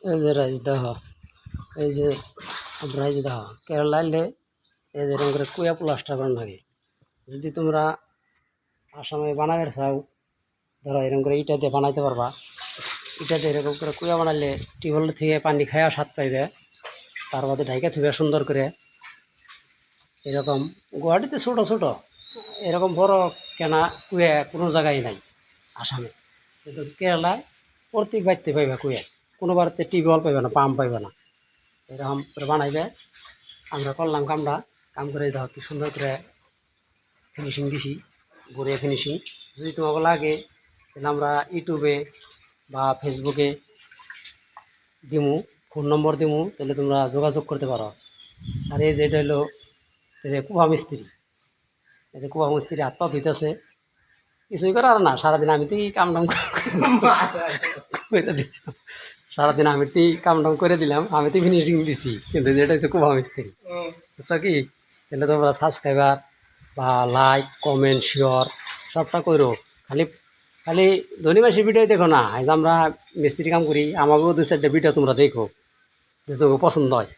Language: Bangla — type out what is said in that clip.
এই যে রাজদাহ, এই যে রাজদাহ কেরালা এলে এই যে এরকম করে কুয়া প্লাস্টার করার লাগে। যদি তোমরা আসামে বানাবের চাও, ধরো এরকম করে ইটা দিয়ে বানাইতে পারবা। ইটা দিয়ে এরকম করে কুয়া বানাইলে টিউবওয়েল থেকে পানি খাওয়া স্বাদ পাইবে। তার বাদে ঢাইকা থুবে সুন্দর করে। এরকম গুয়াহাটিতে ছোটো ছোটো এরকম বড় কেনা কুয়া কোনো জায়গায় নাই আসামে, কিন্তু কেরালায় প্রত্যেক বাড়িতে পাইবা কুয়া। কোনো বাড়িতে টিউবওয়েল পাইবে না, পাম্প পাইবে না, এরকম করে বানাইবে। আমরা করলাম কামটা, কাম করে দেখো কি সুন্দর করে ফিনিশিং দিছি, গড়িয়া ফিনিশিং। যদি তোমাকে লাগে তাহলে আমরা ইউটিউবে বা ফেসবুকে দিমু, ফোন নম্বর দিমু, তাহলে তোমরা যোগাযোগ করতে পারো। আর এই যে এটা হলো কুয়া মিস্ত্রি, এই যে কুয়া মিস্ত্রি হাতটাও ধুইতেছে, কিছুই করার না, সারাদিন আমি তুই কাম টাম করে দিলাম, সারাদিন আমি তুই কাম টাম করে দিলাম, আমি তুই ফিনিশিং দিছি, কিন্তু যেটা হচ্ছে কুয়া মিস্ত্রি। বুঝছো কি? তাহলে তোমরা সাবস্ক্রাইবার বা লাইক কমেন্ট শেয়ার সবটা করো। খালি খালি ধনী মাসির ভিডিও দেখো না, এই যে আমরা মিস্ত্রি কাম করি, আমাকেও দু চারটে ভিডিও তোমরা দেখো, যদি তোমাকে পছন্দ হয়।